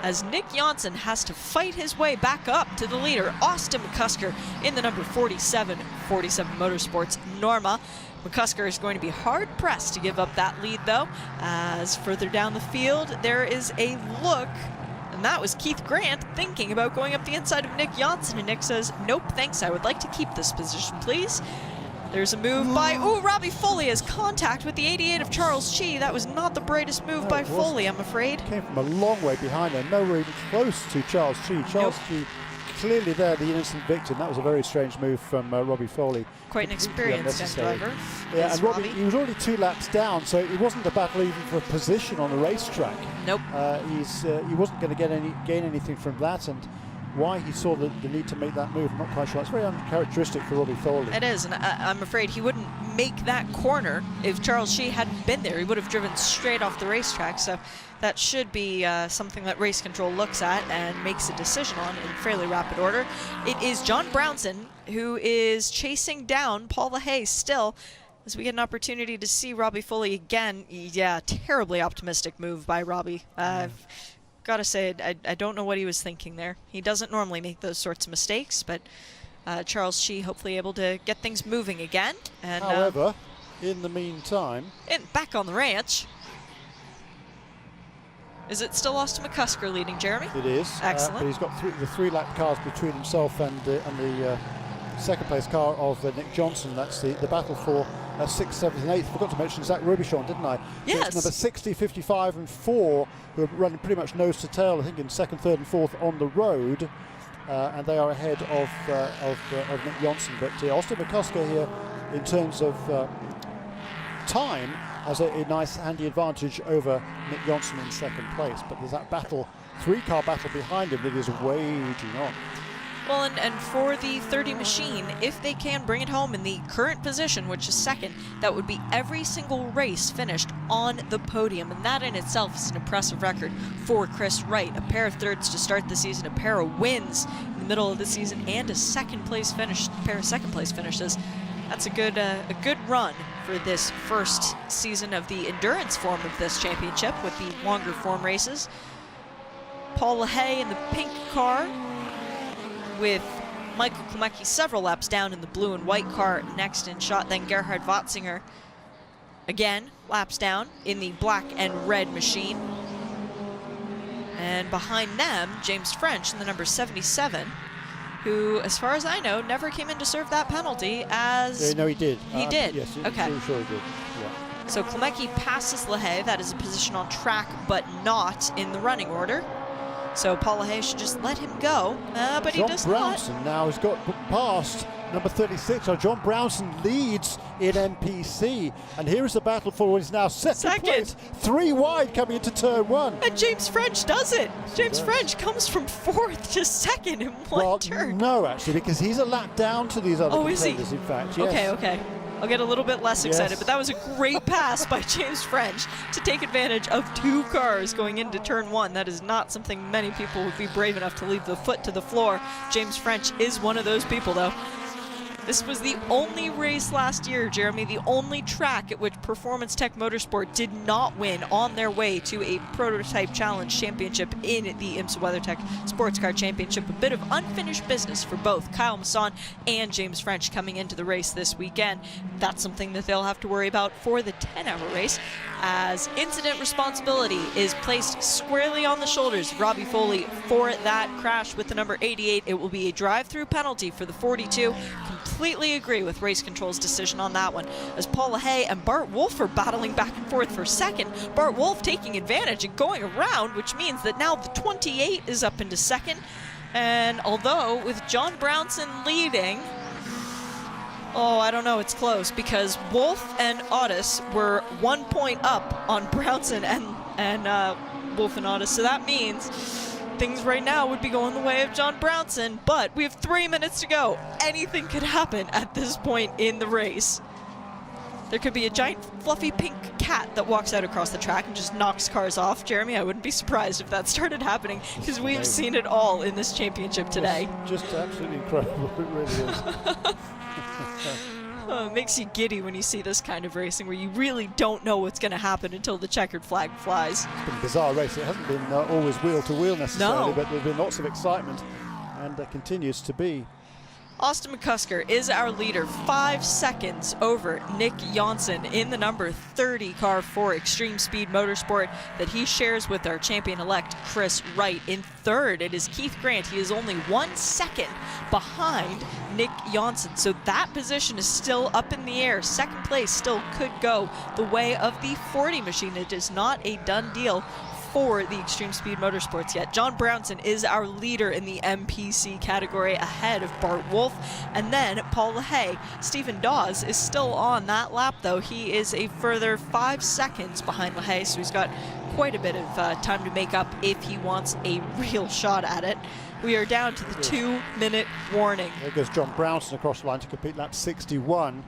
as Nick Janssen has to fight his way back up to the leader, Austin McCusker, in the number 47 Motorsports Norma. McCusker is going to be hard-pressed to give up that lead, though, as further down the field, there is a look, and that was Keith Grant thinking about going up the inside of Nick Janssen, and Nick says, nope, thanks, I would like to keep this position, please. There's a move by, Robbie Foley has contact with the 88 of Charles Chi. That was not the brightest move by Foley, I'm afraid. Came from a long way behind there, nowhere even close to Charles Chi. Charles Chi clearly there, the innocent victim. That was a very strange move from Robbie Foley. Quite an experienced young driver. Yeah, and Robbie, he was already 2 laps down, so it wasn't a battle even for position on the racetrack. Nope. He wasn't going to gain anything from that, and why he saw the need to make that move, I'm not quite sure. It's very uncharacteristic for Robbie Foley. It is, and I'm afraid he wouldn't make that corner if Charles Chi hadn't been there. He would have driven straight off the racetrack, so that should be something that race control looks at and makes a decision on in fairly rapid order. It is John Brownson who is chasing down Paul LaHaye still, as we get an opportunity to see Robbie Foley again. Yeah, terribly optimistic move by Robbie. I've got to say, I don't know what he was thinking there. He doesn't normally make those sorts of mistakes, but Charles Chi hopefully able to get things moving again. And however, in the meantime, back on the ranch. Is it still Austin McCusker leading, Jeremy? It is. Excellent. But he's got the 3 lap cars between himself and the second place car of Nick Johnson. That's the battle for 6th, 7th and 8th. Forgot to mention Zach Robichon, didn't I? Yes. So it's number 60, 55 and 4 who are running pretty much nose to tail, I think, in 2nd, 3rd and 4th on the road. And they are ahead of Nick Johnson. But Austin McCusker here, in terms of time, has a nice handy advantage over Nick Johnson in 2nd place. But there's that battle, 3-car battle behind him that is waging on. Well, and for the 30 machine, if they can bring it home in the current position, which is 2nd, that would be every single race finished on the podium. And that in itself is an impressive record for Chris Wright. A pair of 3rds to start the season, a pair of wins in the middle of the season, and a 2nd place finish, a pair of 2nd place finishes. That's a good run for this first season of the endurance form of this championship with the longer form races. Paul LaHaye in the pink car, with Michael Klemecki several laps down in the blue and white car next in shot. Then Gerhard Watzinger again laps down in the black and red machine. And behind them, James French in the number 77, who, as far as I know, never came in to serve that penalty as... no, he did. He did? Yes, okay. I'm sure he did. Yeah. So Klemecki passes LaHaye. That is a position on track, but not in the running order. So Paul LaHaye should just let him go, but he does not. John Brownson now has got past number 36. So John Brownson leads in NPC, and here is the battle for what is now second place. 3 wide coming into turn 1. And James French does it. James French comes from 4th to 2nd in one turn. No, actually, because he's a lap down to these other contenders, in fact. Yes. Okay. I'll get a little bit less excited, but that was a great pass by James French to take advantage of 2 cars going into turn 1. That is not something many people would be brave enough to leave the foot to the floor. James French is one of those people, though. This was the only race last year, Jeremy, the only track at which Performance Tech Motorsport did not win on their way to a Prototype Challenge Championship in the IMSA WeatherTech Sports Car Championship. A bit of unfinished business for both Kyle Masson and James French coming into the race this weekend. That's something that they'll have to worry about for the 10-hour race, as incident responsibility is placed squarely on the shoulders of Robbie Foley for that crash with the number 88. It will be a drive-through penalty for the 42. Completely agree with race control's decision on that one, as Paul LaHaye and Bart Wolf are battling back and forth for 2nd. Bart Wolf taking advantage and going around, which means that now the 28 is up into 2nd. And although with John Brownson leading, I don't know, it's close, because Wolf and Otis were 1 point up on Brownson and Wolf and Otis, so that means things right now would be going the way of John Brownson, but we have 3 minutes to go. Anything could happen at this point in the race. There could be a giant fluffy pink cat that walks out across the track and just knocks cars off. Jeremy, I wouldn't be surprised if that started happening, because we've seen it all in this championship today. Just absolutely incredible, it really is. Oh, it makes you giddy when you see this kind of racing where you really don't know what's going to happen until the checkered flag flies. It's been a bizarre race. It hasn't been always wheel to wheel necessarily, No. but there's been lots of excitement, and there continues to be. Austin McCusker is our leader, 5 seconds over Nick Janssen in the number 30 car for Extreme Speed Motorsport that he shares with our champion-elect Chris Wright. In third, it is Keith Grant. He is only 1 second behind Nick Janssen, so that position is still up in the air. Second place still could go the way of the 40 machine. It is not a done deal for the Extreme Speed Motorsports yet. John Brownson is our leader in the MPC category ahead of Bart Wolf, and then Paul LaHaye. Stephen Dawes is still on that lap though. He is a further 5 seconds behind LaHaye, so he's got quite a bit of time to make up if he wants a real shot at it. We are down to the 2-minute warning. There goes John Brownson across the line to complete lap 61.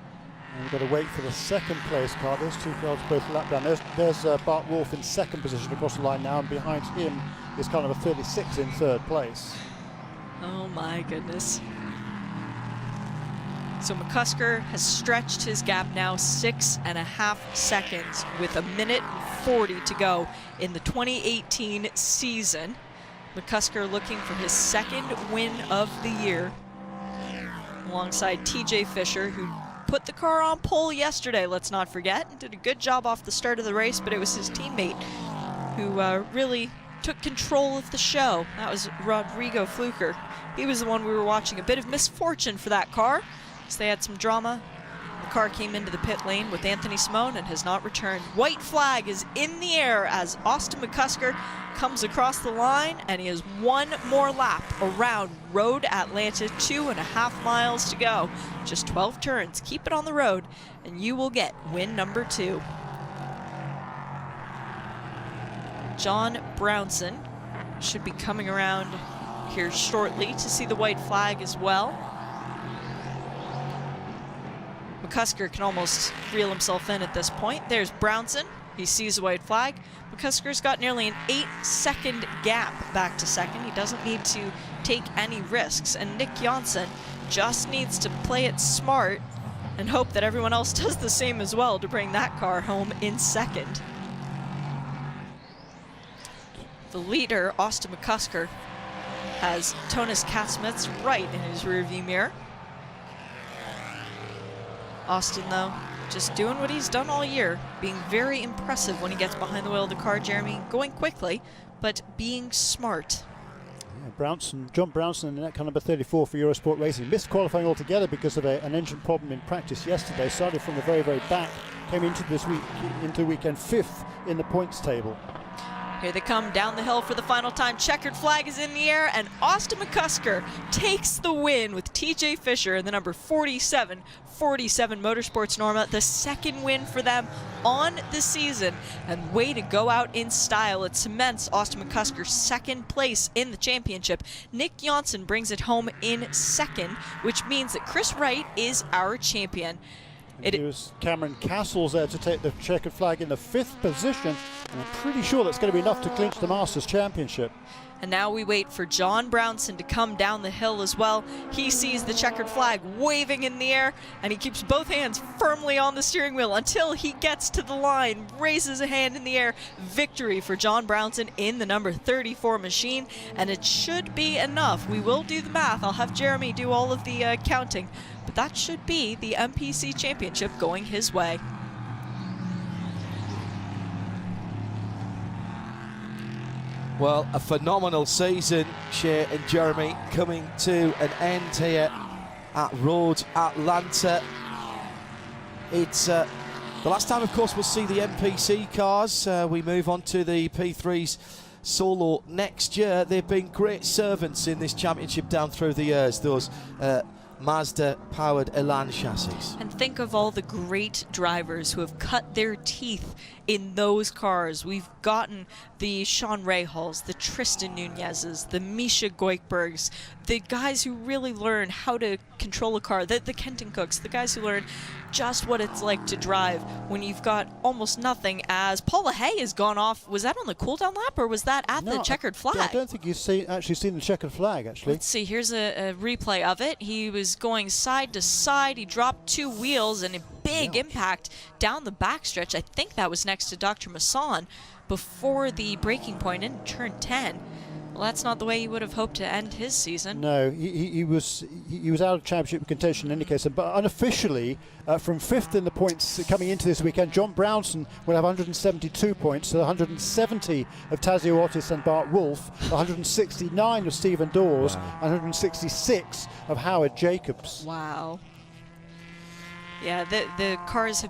And we've got to wait for the second place car. Those two cars both lap down. There's Bart Wolf in second position across the line now, and behind him is car number 36 in third place. Oh my goodness. So McCusker has stretched his gap now 6.5 seconds with 1:40 to go in the 2018 season. McCusker looking for his second win of the year alongside TJ Fisher, who put the car on pole yesterday, let's not forget, and did a good job off the start of the race, but it was his teammate who really took control of the show. That was Rodrigo Fluker. He was the one we were watching. A bit of misfortune for that car, as they had some drama. The car came into the pit lane with Anthony Simone and has not returned. White flag is in the air as Austin McCusker comes across the line, and he has one more lap around Road Atlanta, 2.5 miles to go. Just 12 turns. Keep it on the road, and you will get win number 2. John Brownson should be coming around here shortly to see the white flag as well. McCusker can almost reel himself in at this point. There's Brownson. He sees the white flag. McCusker's got nearly an 8-second gap back to second. He doesn't need to take any risks. And Nick Janssen just needs to play it smart and hope that everyone else does the same as well to bring that car home in second. The leader, Austin McCusker, has Tonis Katzmets right in his rearview mirror. Austin, though, just doing what he's done all year, being very impressive when he gets behind the wheel of the car, Jeremy, going quickly, but being smart. Yeah, John Brownson in that car number 34 for Eurosport Racing. Missed qualifying altogether because of an engine problem in practice yesterday. Started from the very, very back, came into the weekend 5th in the points table. Here they come down the hill for the final time. Checkered flag is in the air, and Austin McCusker takes the win with TJ Fisher in the number 47 Motorsports Norma. The second win for them on the season, and way to go out in style. It cements Austin McCusker's second place in the championship. Nick Janssen brings it home in second, which means that Chris Wright is our champion. It was Cameron Castles there to take the checkered flag in the 5th position, and I'm pretty sure that's going to be enough to clinch the Masters Championship. And now we wait for John Brownson to come down the hill as well. He sees the checkered flag waving in the air, and he keeps both hands firmly on the steering wheel until he gets to the line, raises a hand in the air. Victory for John Brownson in the number 34 machine, and it should be enough. We will do the math. I'll have Jeremy do all of the counting, but that should be the MPC Championship going his way. Well, a phenomenal season, Shea and Jeremy, coming to an end here at Road Atlanta. It's the last time, of course, we'll see the MPC cars. We move on to the P3's solo next year. They've been great servants in this championship down through the years, those Mazda-powered Elan chassis. And think of all the great drivers who have cut their teeth in those cars. We've gotten the Sean Rahals, the Tristan Nunez's, the Misha Goikbergs, the guys who really learn how to control a car, the Kenton Cooks, the guys who learn just what it's like to drive when you've got almost nothing. As Paul LaHaye has gone off, was that on the cooldown lap or was that at the checkered flag? I don't think you've actually seen the checkered flag, actually. Let's see, here's a replay of it. He was was going side to side. He dropped 2 wheels and a big impact down the backstretch. I think that was next to Dr. Masson before the braking point in turn 10. Well, that's not the way he would have hoped to end his season. No, he was out of championship contention in any case. But unofficially, from 5th in the points coming into this weekend, John Brownson will have 172 points, so 170 of Tazio Otis and Bart Wolff, 169 of Stephen Dawes, and 166 of Howard Jacobs. Wow. Yeah, the cars have